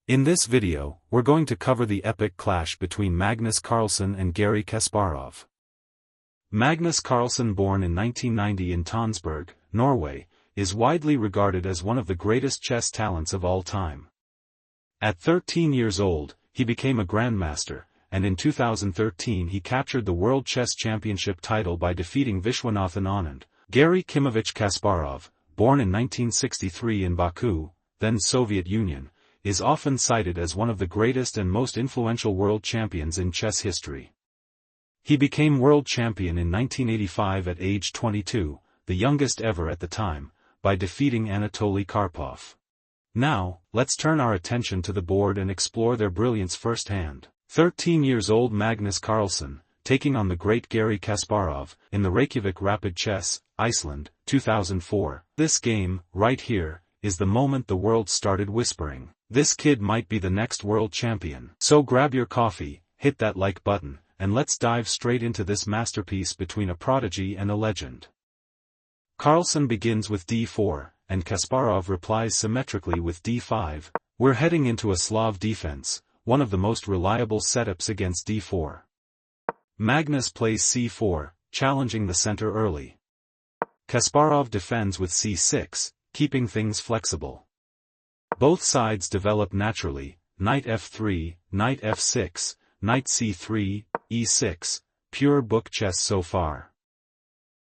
In this video, we're going to cover the epic clash between Magnus Carlsen and Garry Kasparov. Magnus Carlsen, born in 1990 in Tønsberg, Norway, is widely regarded as one of the greatest chess talents of all time. At 13 years old, he became a grandmaster, and in 2013 he captured the World Chess Championship title by defeating Viswanathan Anand. Garry Kimovich Kasparov, born in 1963 in Baku, then Soviet Union, is often cited as one of the greatest and most influential world champions in chess history. He became world champion in 1985 at age 22, the youngest ever at the time, by defeating Anatoly Karpov. Now, let's turn our attention to the board and explore their brilliance firsthand. 13 years old Magnus Carlsen, taking on the great Garry Kasparov, in the Reykjavik Rapid Chess, Iceland, 2004. This game, right here, is the moment the world started whispering, "This kid might be the next world champion." So grab your coffee, hit that like button, and let's dive straight into this masterpiece between a prodigy and a legend. Carlsen begins with d4, and Kasparov replies symmetrically with d5. We're heading into a Slav defense, one of the most reliable setups against d4. Magnus plays c4, challenging the center early. Kasparov defends with c6, keeping things flexible. Both sides develop naturally: knight f3, knight f6, knight c3, e6, pure book chess so far.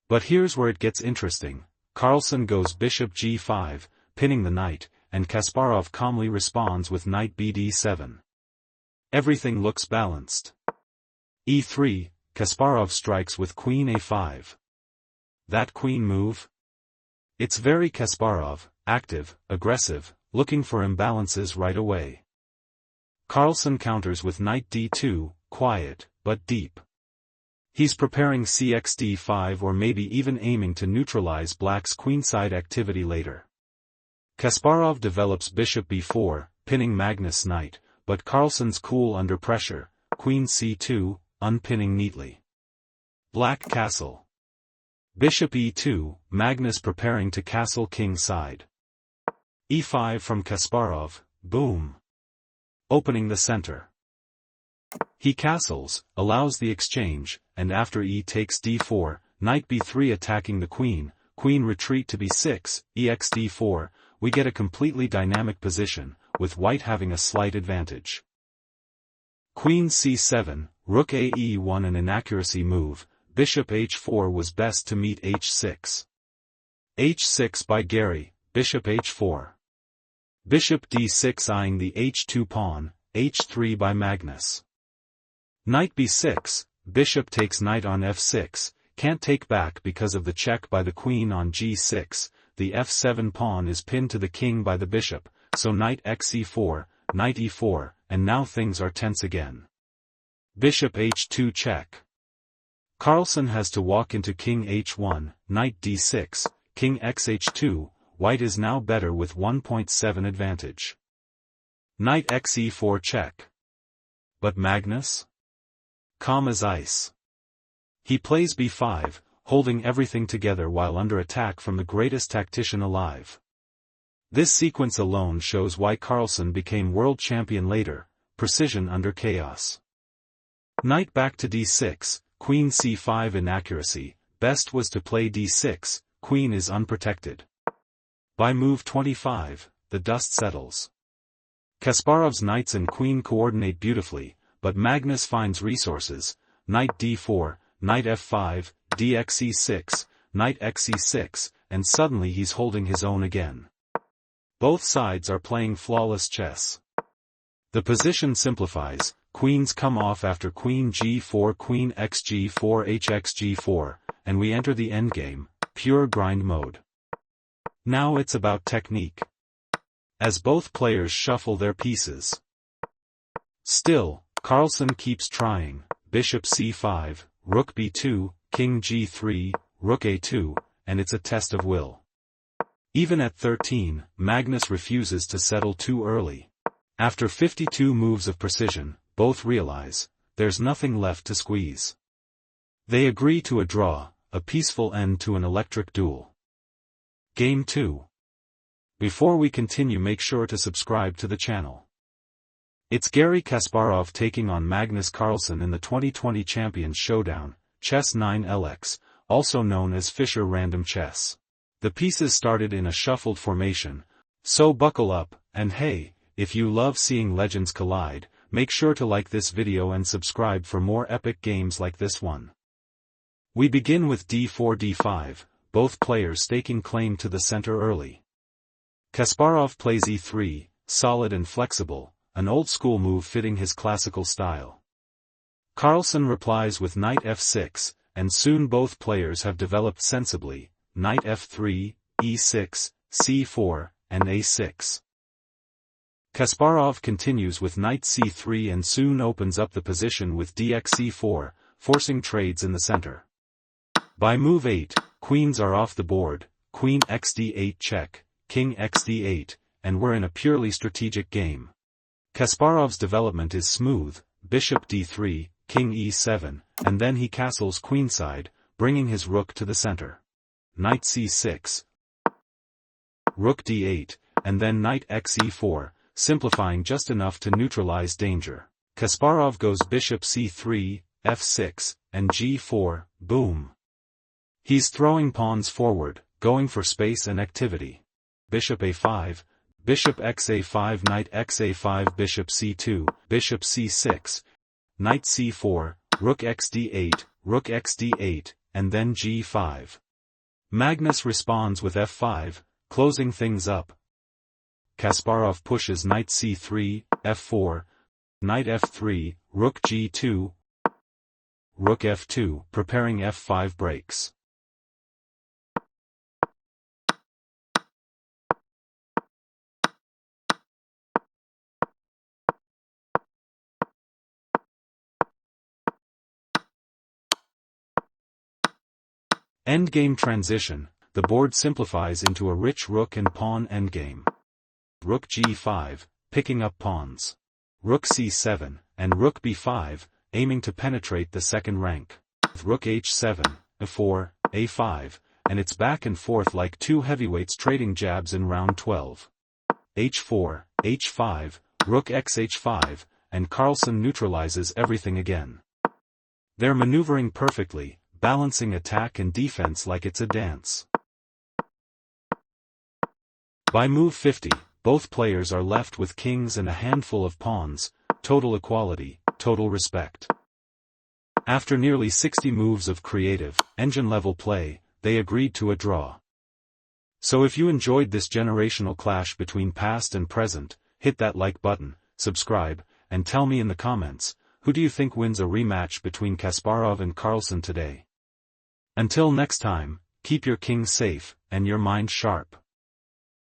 But here's where it gets interesting. Carlsen goes bishop g5, pinning the knight, and Kasparov calmly responds with knight bd7. Everything looks balanced. e3, Kasparov strikes with queen a5. That queen move? It's very Kasparov, active, aggressive, looking for imbalances right away. Carlsen counters with knight d2, quiet, but deep. He's preparing cxd5 or maybe even aiming to neutralize black's queenside activity later. Kasparov develops bishop b4, pinning Magnus' knight, but Carlsen's cool under pressure, queen c2, unpinning neatly. Black castle. Bishop e2, Magnus preparing to castle king side. e5 from Kasparov, boom. Opening the center. He castles, allows the exchange, and after e takes d4, knight b3 attacking the queen, queen retreat to b6, exd4, we get a completely dynamic position, with white having a slight advantage. Queen c7, rook ae1, an inaccuracy move. Bishop h4 was best to meet h6. h6 by Garry, bishop h4. Bishop d6 eyeing the h2 pawn, h3 by Magnus. Knight b6, bishop takes knight on f6, can't take back because of the check by the queen on g6, the f7 pawn is pinned to the king by the bishop, so knight xe4, knight e4, and now things are tense again. Bishop h2 check. Carlsen has to walk into king h1, knight d6, king xh2, white is now better with 1.7 advantage. Knight xe4 check. But Magnus? Calm as ice. He plays b5, holding everything together while under attack from the greatest tactician alive. This sequence alone shows why Carlsen became world champion later: precision under chaos. Knight back to d6, queen c5 inaccuracy, best was to play d6, queen is unprotected. By move 25, the dust settles. Kasparov's knights and queen coordinate beautifully, but Magnus finds resources: knight d4, knight f5, dxe6, knight xe6, and suddenly he's holding his own again. Both sides are playing flawless chess. The position simplifies: queens come off after queen g4, queen xg4, hxg4, and we enter the endgame, pure grind mode. Now it's about technique. As both players shuffle their pieces. Still, Carlsen keeps trying: bishop c5, rook b2, king g3, rook a2, and it's a test of will. Even at 13, Magnus refuses to settle too early. After 52 moves of precision, both realize, there's nothing left to squeeze. They agree to a draw, a peaceful end to an electric duel. Game 2. Before we continue, make sure to subscribe to the channel. It's Garry Kasparov taking on Magnus Carlsen in the 2020 Champions Showdown, Chess 9LX, also known as Fischer Random Chess. The pieces started in a shuffled formation, so buckle up, and hey, if you love seeing legends collide, make sure to like this video and subscribe for more epic games like this one. We begin with d4-d5, both players staking claim to the center early. Kasparov plays e3, solid and flexible, an old-school move fitting his classical style. Carlsen replies with knight f6, and soon both players have developed sensibly, knight f3, e6, c4, and a6. Kasparov continues with knight c3 and soon opens up the position with dx-e4, forcing trades in the center. By move 8, queens are off the board, queen xd8 check, king xd8, and we're in a purely strategic game. Kasparov's development is smooth, bishop d3, king e7, and then he castles queenside, bringing his rook to the center. Knight c6, rook d8, and then knight xe4, simplifying just enough to neutralize danger. Kasparov goes bishop c3, f6, and g4, boom. He's throwing pawns forward, going for space and activity. Bishop a5, bishop xa5, knight xa5, bishop c2, bishop c6, knight c4, rook xd8, and then g5. Magnus responds with f5, closing things up. Kasparov pushes knight c3, f4, knight f3, rook g2, rook f2, preparing f5 breaks. Endgame transition, the board simplifies into a rich rook and pawn endgame. Rook g5, picking up pawns. Rook c7, and rook b5, aiming to penetrate the second rank. Rook h7, e4, a5, and it's back and forth like two heavyweights trading jabs in round 12. h4, h5, rook xh5, and Carlsen neutralizes everything again. They're maneuvering perfectly, balancing attack and defense like it's a dance. By move 50, both players are left with kings and a handful of pawns, total equality, total respect. After nearly 60 moves of creative, engine-level play, they agreed to a draw. So if you enjoyed this generational clash between past and present, hit that like button, subscribe, and tell me in the comments, who do you think wins a rematch between Kasparov and Carlsen today? Until next time, keep your king safe, and your mind sharp.